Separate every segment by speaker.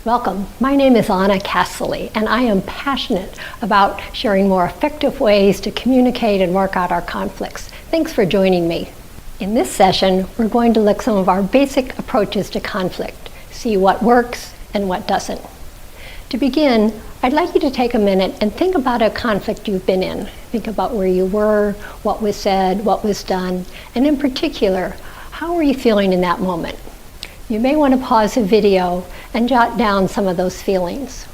Speaker 1: Welcome. My name is Anna Casselly, and I am passionate about sharing more effective ways to communicate and work out our conflicts. Thanks for joining me. In this session, we're going to look at some of our basic approaches to conflict, see what works and what doesn't. To begin, I'd like you to take a minute and think about a conflict you've been in. Think about where you were, what was said, what was done, and in particular, how were you feeling in that moment? You may want to pause the video and jot down some of those feelings.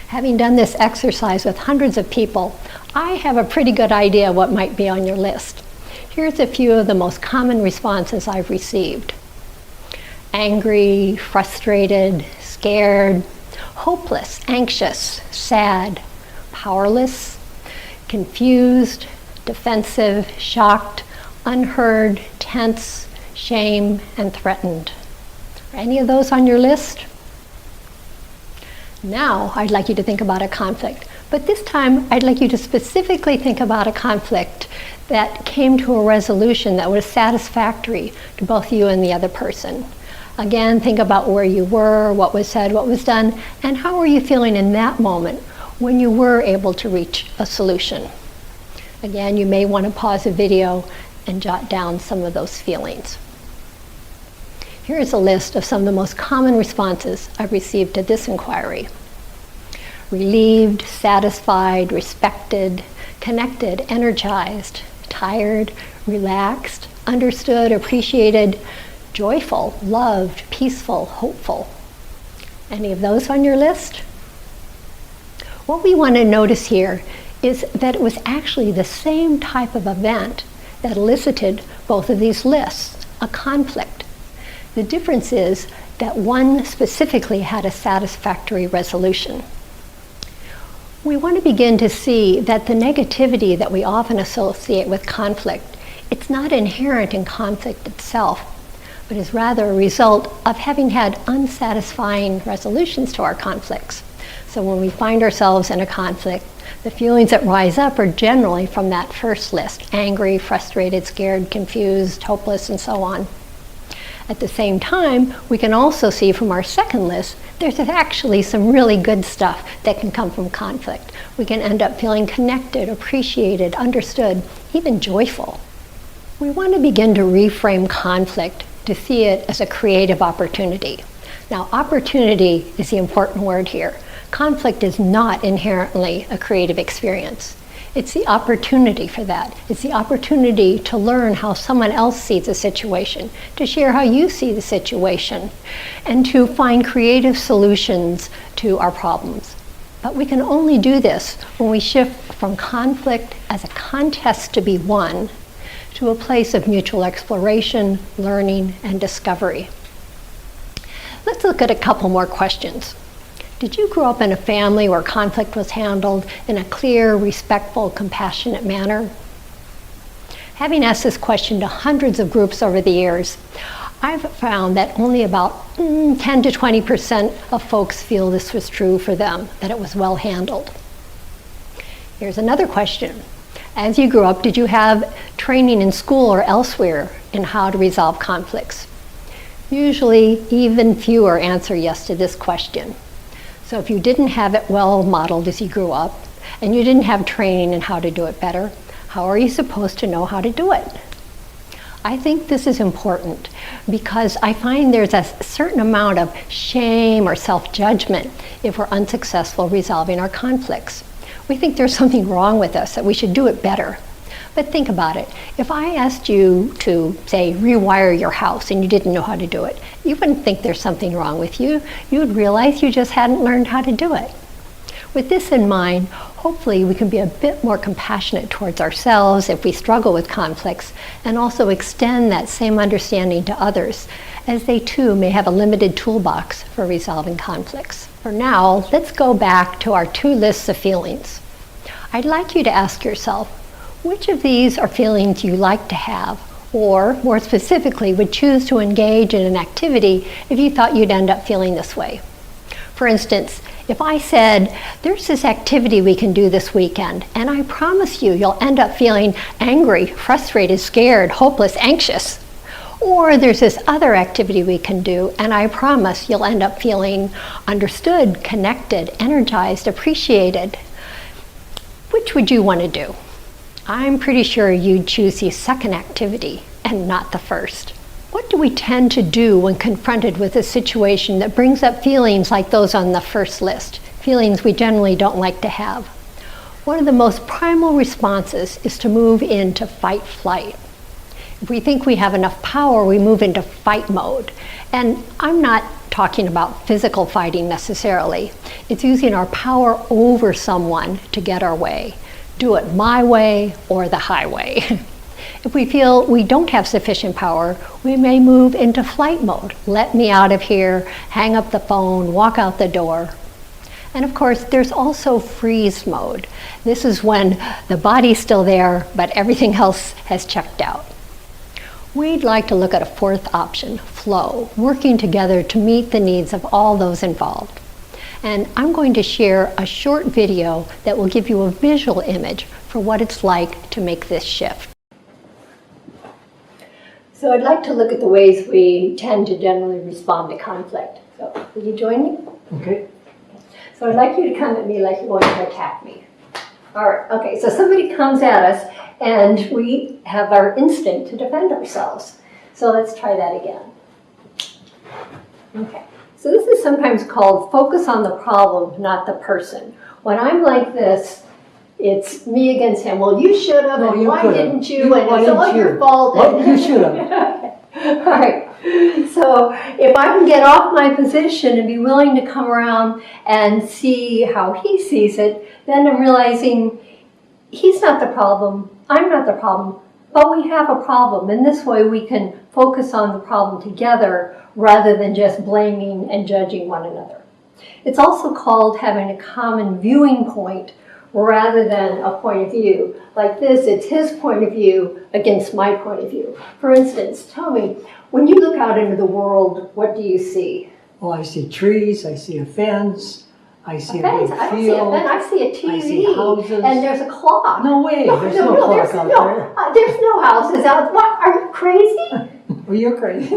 Speaker 1: Having done this exercise with hundreds of people, I have a pretty good idea what might be on your list. Here's a few of the most common responses I've received. Angry, frustrated, scared, hopeless, anxious, sad, powerless, confused, defensive, shocked, unheard, tense, shame, and threatened. Are any of those on your list? Now I'd like you to think about a conflict, but this time I'd like you to specifically think about a conflict that came to a resolution that was satisfactory to both you and the other person. Again, think about where you were, what was said, what was done, and how were you feeling in that moment when you were able to reach a solution. Again, you may want to pause the video and jot down some of those feelings. Here's a list of some of the most common responses I've received to this inquiry. Relieved, satisfied, respected, connected, energized, tired, relaxed, understood, appreciated, joyful, loved, peaceful, hopeful. Any of those on your list? What we want to notice here is that it was actually the same type of event that elicited both of these lists, a conflict. The difference is that one specifically had a satisfactory resolution. We want to begin to see that the negativity that we often associate with conflict, it's not inherent in conflict itself, but is rather a result of having had unsatisfying resolutions to our conflicts. So when we find ourselves in a conflict, the feelings that rise up are generally from that first list: angry, frustrated, scared, confused, hopeless, and so on. At the same time, we can also see from our second list, there's actually some really good stuff that can come from conflict. We can end up feeling connected, appreciated, understood, even joyful. We want to begin to reframe conflict to see it as a creative opportunity. Now, opportunity is the important word here. Conflict is not inherently a creative experience. It's the opportunity for that. It's the opportunity to learn how someone else sees a situation, to share how you see the situation, and to find creative solutions to our problems. But we can only do this when we shift from conflict as a contest to be won to a place of mutual exploration, learning, and discovery. Let's look at a couple more questions. Did you grow up in a family where conflict was handled in a clear, respectful, compassionate manner? Having asked this question to hundreds of groups over the years, I've found that only about 10 to 20% of folks feel this was true for them, that it was well handled. Here's another question. As you grew up, did you have training in school or elsewhere in how to resolve conflicts? Usually, even fewer answer yes to this question. So if you didn't have it well modeled as you grew up, and you didn't have training in how to do it better, how are you supposed to know how to do it? I think this is important because I find there's a certain amount of shame or self-judgment if we're unsuccessful resolving our conflicts. We think there's something wrong with us, that we should do it better. But think about it. If I asked you to, say, rewire your house and you didn't know how to do it, you wouldn't think there's something wrong with you. You would realize you just hadn't learned how to do it. With this in mind, hopefully we can be a bit more compassionate towards ourselves if we struggle with conflicts, and also extend that same understanding to others, as they too may have a limited toolbox for resolving conflicts. For now, let's go back to our two lists of feelings. I'd like you to ask yourself, which of these are feelings you like to have, or more specifically, would choose to engage in an activity if you thought you'd end up feeling this way? For instance, if I said, there's this activity we can do this weekend, and I promise you, you'll end up feeling angry, frustrated, scared, hopeless, anxious. Or there's this other activity we can do, and I promise you'll end up feeling understood, connected, energized, appreciated. Which would you want to do? I'm pretty sure you'd choose the second activity and not the first. What do we tend to do when confronted with a situation that brings up feelings like those on the first list, feelings we generally don't like to have? One of the most primal responses is to move into fight-flight. If we think we have enough power, we move into fight mode. And I'm not talking about physical fighting necessarily. It's using our power over someone to get our way. Do it my way or the highway. If we feel we don't have sufficient power, we may move into flight mode. Let me out of here, hang up the phone, walk out the door. And of course, there's also freeze mode. This is when the body's still there, but everything else has checked out. We'd like to look at a fourth option, flow, working together to meet the needs of all those involved. And I'm going to share a short video that will give you a visual image for what it's like to make this shift. So I'd like to look at the ways we tend to generally respond to conflict. So will you join me?
Speaker 2: Okay.
Speaker 1: So I'd like you to come at me like you're going to attack me. All right, okay, so somebody comes at us and we have our instinct to defend ourselves. So let's try that again. Okay, so this is sometimes called focus on the problem, not the person. When I'm like this, it's me against him. Well, you should have,
Speaker 2: No,
Speaker 1: and
Speaker 2: you
Speaker 1: why
Speaker 2: could've.
Speaker 1: didn't you? And it's all your fault.
Speaker 2: Well, you should have.
Speaker 1: All right. So if I can get off my position and be willing to come around and see how he sees it, then I'm realizing he's not the problem, I'm not the problem, but we have a problem. And this way we can focus on the problem together rather than just blaming and judging one another. It's also called having a common viewing point rather than a point of view. Like this, it's his point of view against my point of view. For instance, tell me, when you look out into the world, what do you see?
Speaker 2: Oh, I see trees, I see a fence, I see a big
Speaker 1: I don't
Speaker 2: field.
Speaker 1: see a fence, I see a TV,
Speaker 2: I see houses.
Speaker 1: and there's a clock.
Speaker 2: No way, there's no clock out there.
Speaker 1: There's no houses out. What, are you crazy?
Speaker 2: Well, you're crazy.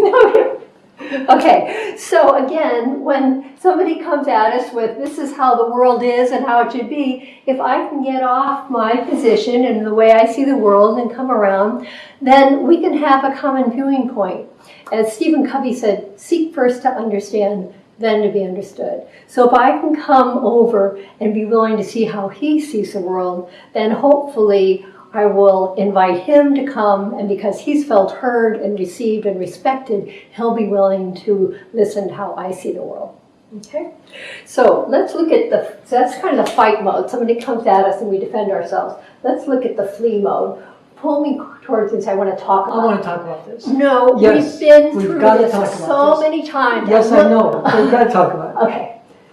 Speaker 1: Okay, so again, when somebody comes at us with this is how the world is and how it should be, if I can get off my position and the way I see the world and come around, then we can have a common viewing point. As Stephen Covey said, seek first to understand, then to be understood. So if I can come over and be willing to see how he sees the world, then hopefully I will invite him to come, and because he's felt heard and received and respected, he'll be willing to listen to how I see the world. Okay? So let's look at so that's kind of the fight mode. Somebody comes at us and we defend ourselves. Let's look at the flee mode. Pull me towards this. I want to talk about
Speaker 2: I want to talk about this.
Speaker 1: No,
Speaker 2: Yes,
Speaker 1: we've been
Speaker 2: we've
Speaker 1: through
Speaker 2: got to
Speaker 1: this
Speaker 2: talk about
Speaker 1: so
Speaker 2: this.
Speaker 1: many times.
Speaker 2: Yes, I know. We've got to talk about it.
Speaker 1: Okay.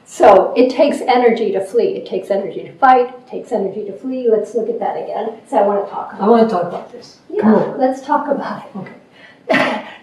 Speaker 1: So it takes energy to flee. It takes energy to fight. It takes energy to flee. Let's look at that again. So I want to talk about it.
Speaker 2: I want to talk about this. Come
Speaker 1: Yeah,
Speaker 2: on.
Speaker 1: let's talk about it.
Speaker 2: Okay.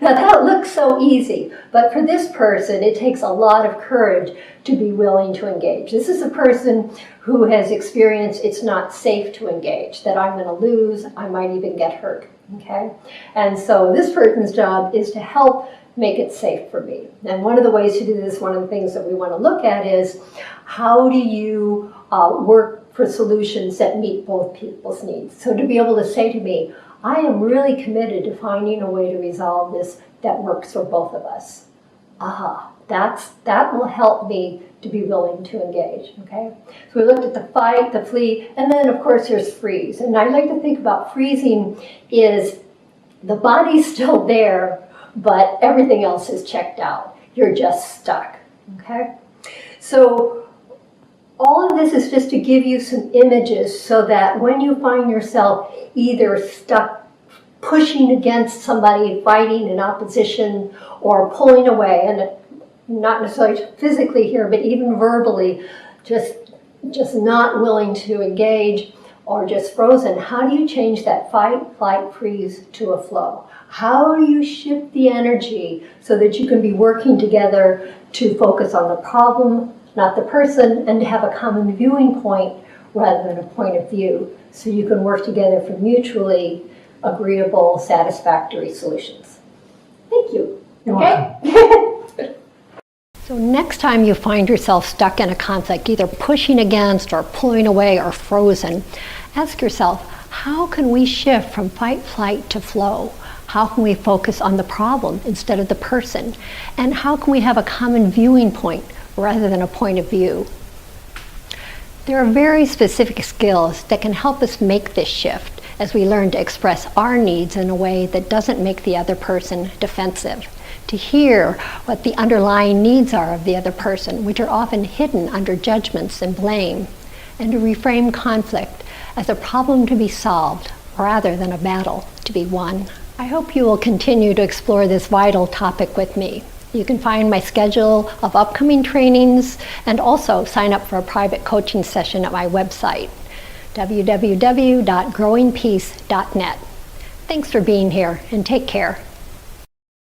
Speaker 1: Now that looks so easy, but for this person, it takes a lot of courage to be willing to engage. This is a person who has experienced it's not safe to engage, that I'm going to lose, I might even get hurt, okay? And so this person's job is to help make it safe for me. And one of the ways to do this, one of the things that we want to look at is how do you work for solutions that meet both people's needs? So to be able to say to me, I am really committed to finding a way to resolve this that works for both of us. That will help me to be willing to engage, okay? So we looked at the fight, the flee, and then of course there's freeze. And I like to think about freezing is the body's still there, but everything else is checked out. You're just stuck, okay? So all of this is just to give you some images so that when you find yourself either stuck pushing against somebody, fighting in opposition, or pulling away, and not necessarily physically here, but even verbally, just not willing to engage, or just frozen, how do you change that fight, flight, freeze to a flow? How do you shift the energy so that you can be working together to focus on the problem, not the person, and to have a common viewing point rather than a point of view, so you can work together for mutually agreeable, satisfactory solutions?
Speaker 3: Thank you.
Speaker 2: You're
Speaker 3: Okay?
Speaker 1: So next time you find yourself stuck in a conflict, either pushing against or pulling away or frozen, ask yourself, how can we shift from fight, flight to flow? How can we focus on the problem instead of the person? And how can we have a common viewing point rather than a point of view? There are very specific skills that can help us make this shift as we learn to express our needs in a way that doesn't make the other person defensive, to hear what the underlying needs are of the other person, which are often hidden under judgments and blame, and to reframe conflict as a problem to be solved rather than a battle to be won. I hope you will continue to explore this vital topic with me. You can find my schedule of upcoming trainings and also sign up for a private coaching session at my website, www.growingpeace.net. Thanks for being here and take care.